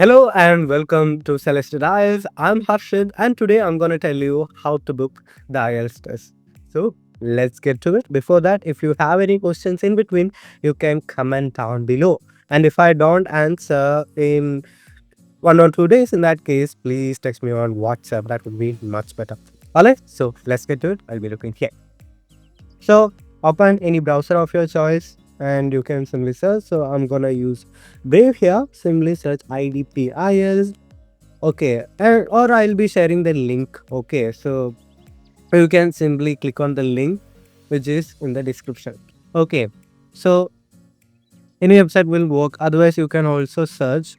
Hello and welcome to Celested IELTS. I'm Harshid and today I'm going to tell you how to book the IELTS test. So let's get to it. Before that, if you have any questions in between, you can comment down below. And if I don't answer in 1 or 2 days, in that case, please text me on WhatsApp. That would be much better. Alright, so let's get to it. I'll be looking here. So open any browser of your choice and you can simply search. So I'm gonna use Brave here. Simply search IDP IELTS. Okay, or I'll be sharing the link. Okay, so you can simply click on the link which is in the description. Okay, so any website will work. Otherwise, you can also search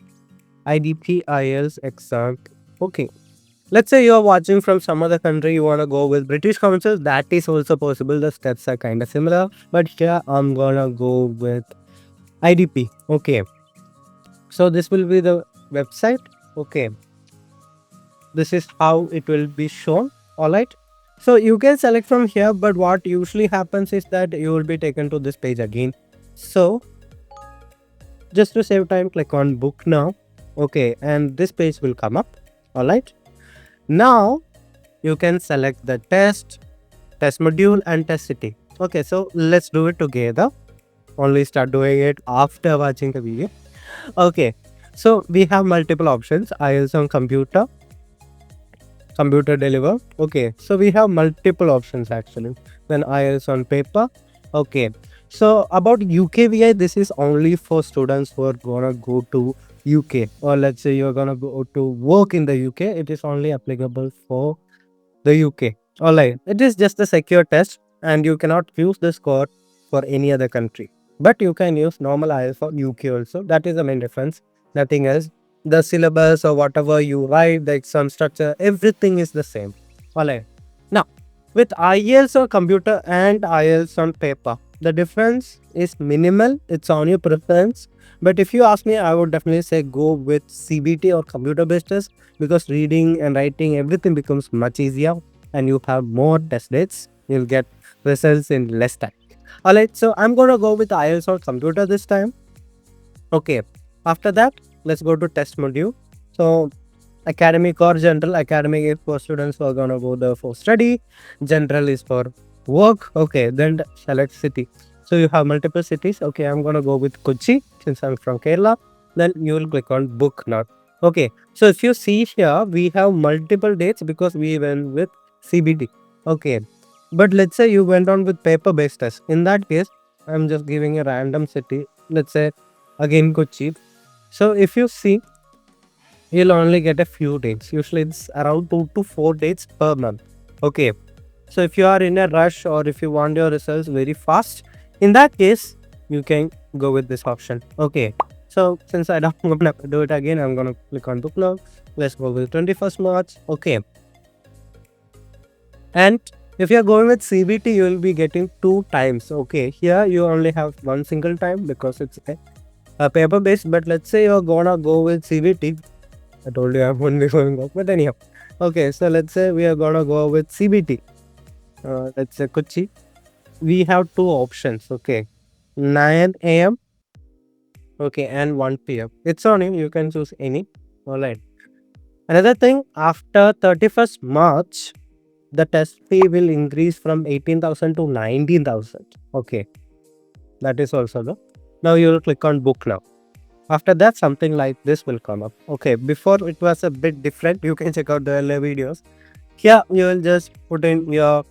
IDP IELTS exam. Okay, let's say you're watching from some other country, you want to go with British Council, that is also possible. The steps are kind of similar, but here I'm gonna go with IDP. Okay, so this will be the website. Okay, this is how it will be shown. All right, so you can select from here, but what usually happens is that you will be taken to this page again. So just to save time, click on book now. Okay, and this page will come up. All right, now you can select the test module and test city. Okay, so let's do it together. Only start doing it after watching the video. Okay, so we have multiple options. IELTS on computer deliver. Okay, so we have multiple options actually. Then IELTS on paper. Okay, so about UKVI, this is only for students who are gonna go to UK, or let's say you're gonna go to work in the UK. It is only applicable for the UK. Alright, it is just a secure test and you cannot use the score for any other country. But you can use normal IELTS for UK also. That is the main difference. Nothing else. The syllabus or whatever you write, the exam structure, everything is the same. Alright. Now, with IELTS on computer and IELTS on paper, the difference is minimal. It's on your preference. But if you ask me, I would definitely say go with CBT or computer-based test, because reading and writing, everything becomes much easier and you have more test dates. You'll get results in less time. Alright, so I'm going to go with IELTS on computer this time. Okay, after that, let's go to test module. So academic or general. Academic is for students who are going to go there for study. General is for work. Okay, then select city. So you have multiple cities. Okay, I'm going to go with Kochi since I'm from Kerala. Then you will click on book now. Okay, so if you see here, we have multiple dates because we went with CBT. Okay, but let's say you went on with paper based test. In that case, I'm just giving a random city. Let's say again Kochi. So if you see, you'll only get a few dates. Usually it's around 2 to 4 dates per month. Okay, so if you are in a rush or if you want your results very fast, in that case you can go with this option. Okay, so since I don't want to do it again, I'm gonna click on book now. Let's go with 21st March. Okay, and if you're going with CBT, you will be getting 2 times. Okay, here you only have one single time because it's a paper based. But let's say you're gonna go with CBT. I told you I'm only going off, but anyhow. Okay, so let's say we are gonna go with CBT. Let's say Kochi. We have 2 options. Okay, 9 a.m. Okay, and 1 p.m. It's on you. You can choose any. Alright. Another thing, after 31st March, the test fee will increase from 18,000 to 19,000. Okay, that is also the. Now you will click on book now. After that, something like this will come up. Okay, before it was a bit different. You can check out the earlier videos. Here you will just put in your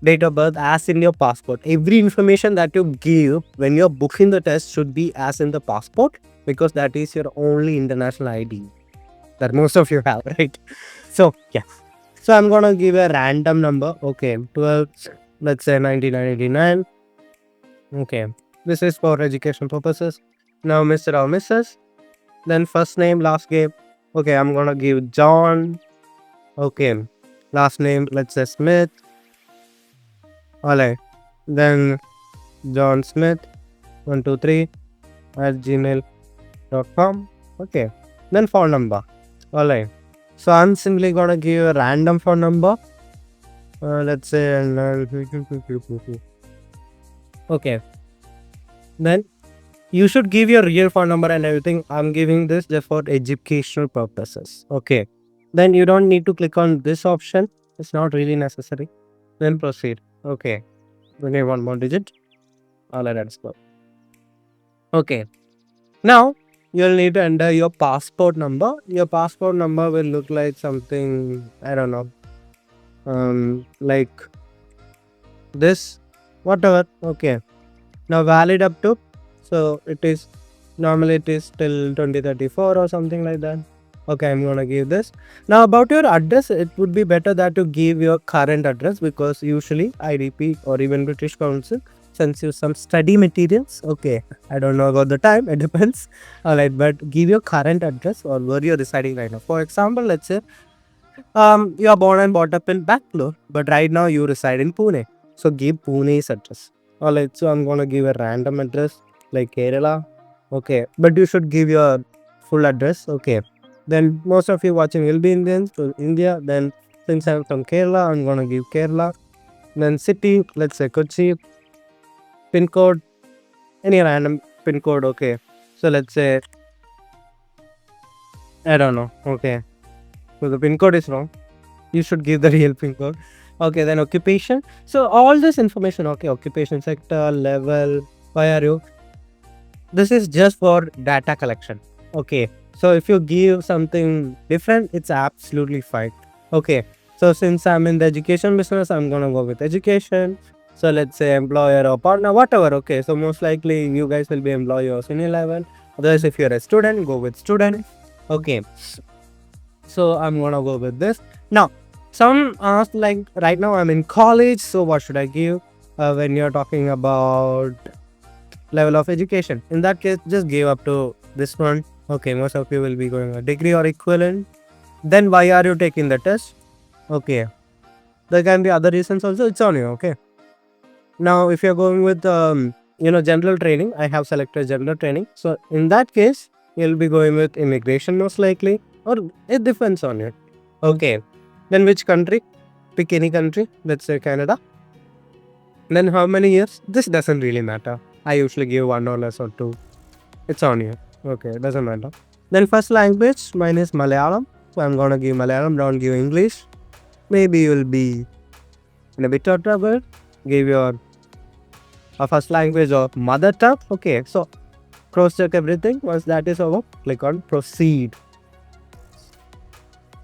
date of birth as in your passport. Every information that you give when you're booking the test should be as in the passport, because that is your only international ID that most of you have, right? So yeah, so I'm gonna give a random number. Okay, 12, let's say 1999. Okay, this is for education purposes. Now Mr. or Mrs. Then first name, last name. Okay, I'm gonna give John. Okay, last name, let's say Smith. Alright, then John Smith 123 at gmail.com. Okay, then phone number. Alright, so I'm simply gonna give a random phone number. Let's say okay, then you should give your real phone number and everything. I'm giving this just for educational purposes. Okay. Then you don't need to click on this option. It's not really necessary. Then proceed. Okay. We need one more digit. All right, let's go. Okay. Now you'll need to enter your passport number. Your passport number will look like something, I don't know. Like this. Whatever. Okay. Now valid up to, so it is normally it is till 2034 or something like that. Okay, I'm gonna give this. Now about your address, it would be better that you give your current address, because usually IDP or even British Council sends you some study materials. Okay, I don't know about the time, it depends. Alright, but give your current address or where you're residing right now. For example, let's say you are born and brought up in Bangalore, but right now you reside in Pune. So give Pune's address. Alright, so I'm gonna give a random address like Kerala. Okay, but you should give your full address. Okay, then most of you watching will be Indians, so India. Then since I'm from Kerala, I'm gonna give Kerala. Then city, let's say Kochi. Pin code, any random pin code. Okay, so let's say, I don't know. Okay, so the pin code is wrong. You should give the real pin code. Okay, then occupation. So all this information, okay, occupation sector, level, why are you? This is just for data collection. Okay, so if you give something different, it's absolutely fine. Okay, so since I'm in the education business, I'm gonna go with education. So let's say employer or partner, whatever. Okay, so most likely you guys will be employee or senior level. Otherwise, if you're a student, go with student. Okay, so I'm gonna go with this. Now, some ask like right now I'm in college, so what should I give? When you're talking about level of education, in that case, just give up to this one. Okay, most of you will be going a degree or equivalent. Then why are you taking the test? Okay, there can be other reasons also. It's on you. Okay. Now, if you're going with general training, I have selected general training. So in that case, you'll be going with immigration most likely, or it depends on you. Okay. Then which country? Pick any country. Let's say Canada. Then how many years? This doesn't really matter. I usually give $1 or two. It's on you. Okay, doesn't matter. Then first language, mine is Malayalam. So I'm gonna give Malayalam, don't give English. Maybe you'll be in a bit of trouble. Give your first language or mother tongue. Okay, so cross check everything. Once that is over, click on proceed.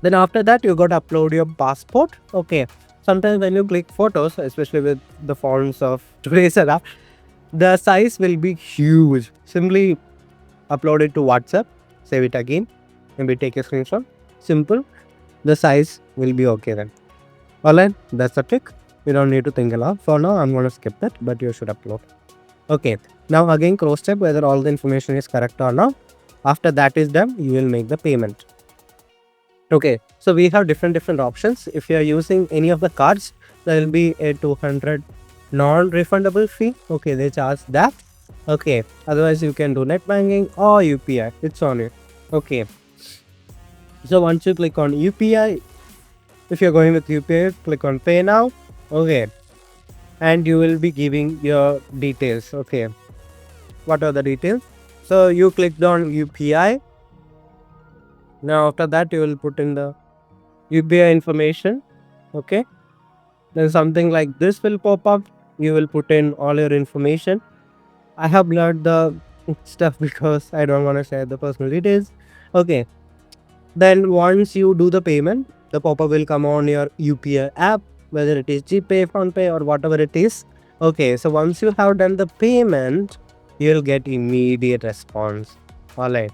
Then after that, you got to upload your passport. Okay, sometimes when you click photos, especially with the phones of today's era, the size will be huge. Simply upload it to WhatsApp, save it again, maybe take a screenshot. Simple, the size will be okay then. Alright, that's the trick. You don't need to think a lot. For now, I'm going to skip that, but you should upload. Okay, now again cross check whether all the information is correct or not. After that is done, you will make the payment. Okay, so we have different options. If you are using any of the cards, there will be a 200 non-refundable fee. Okay, they charge that. Okay, otherwise you can do net banking or UPI. It's on you. Okay, so once you click on UPI, if you're going with UPI, click on pay now. Okay, and you will be giving your details. Okay, what are the details? So you clicked on UPI. Now after that, you will put in the UPI information. Okay, then something like this will pop up. You will put in all your information. I have blurred the stuff because I don't want to share the personal details. Okay, then once you do the payment, the pop-up will come on your UPI app, whether it is GPay, PhonePe or whatever it is. Okay, so once you have done the payment, you'll get immediate response. Alright,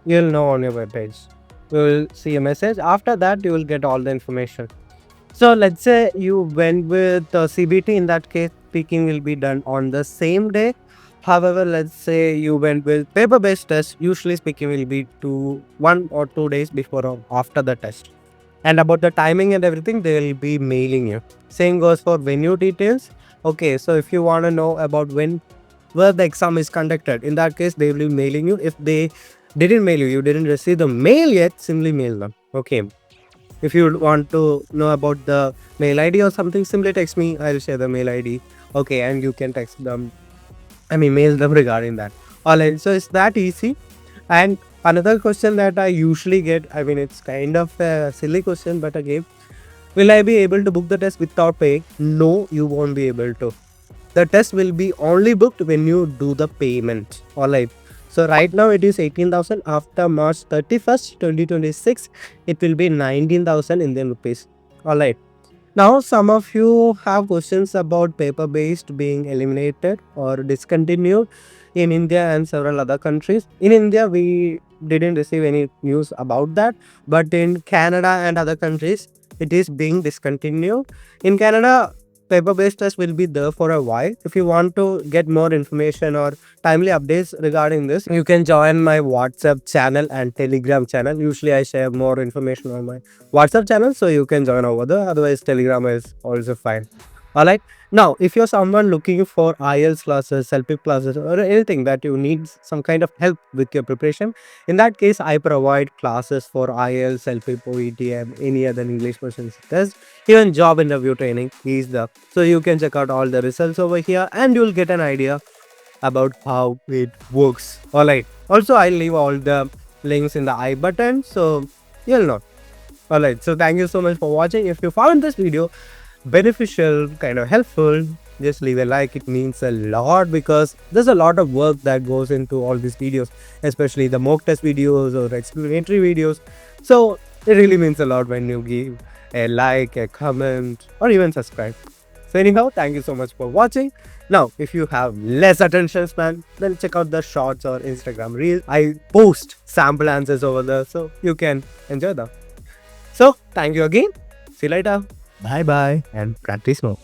you'll know on your webpage. You will see a message. After that, you will get all the information. So let's say you went with CBT. In that case, speaking will be done on the same day. However, let's say you went with paper-based test. Usually speaking will be 1 or 2 days before or after the test. And about the timing and everything, they will be mailing you. Same goes for venue details. Okay, so if you want to know about where the exam is conducted, in that case, they will be mailing you. If they didn't mail you, you didn't receive the mail yet, simply mail them. Okay. If you want to know about the mail ID or something, simply text me. I'll share the mail ID. Okay, and you can text them. Mail them regarding that. Alright, so it's that easy. And another question that I usually get, I mean, it's kind of a silly question, but again, will I be able to book the test without paying? No, you won't be able to. The test will be only booked when you do the payment. Alright. So right now it is 18,000. After March 31st, 2026, it will be 19,000 Indian rupees. Alright. Now some of you have questions about paper-based being eliminated or discontinued in India and several other countries. In India, we didn't receive any news about that, but in Canada and other countries, it is being discontinued. In Canada, paper-based test will be there for a while. If you want to get more information or timely updates regarding this, you can join my WhatsApp channel and Telegram channel. Usually I share more information on my WhatsApp channel, so you can join over there. Otherwise, Telegram is also fine. Alright. Now, if you're someone looking for IELTS classes, self-pip classes, or anything that you need some kind of help with your preparation, in that case, I provide classes for IELTS, self-pip, OETM, any other English versions test, even job interview training is there. So you can check out all the results over here, and you'll get an idea about how it works. Alright. Also, I'll leave all the links in the I button, so you'll know. Alright, so thank you so much for watching. If you found this video beneficial, kind of helpful, just leave a like. It means a lot because there's a lot of work that goes into all these videos, especially the mock test videos or explanatory videos. So it really means a lot when you give a like, a comment, or even subscribe. So anyhow, thank you so much for watching. Now, if you have less attention span, then check out the shorts or Instagram reels. I post sample answers over there, so you can enjoy them. So thank you again. See you later. Bye bye and practice more.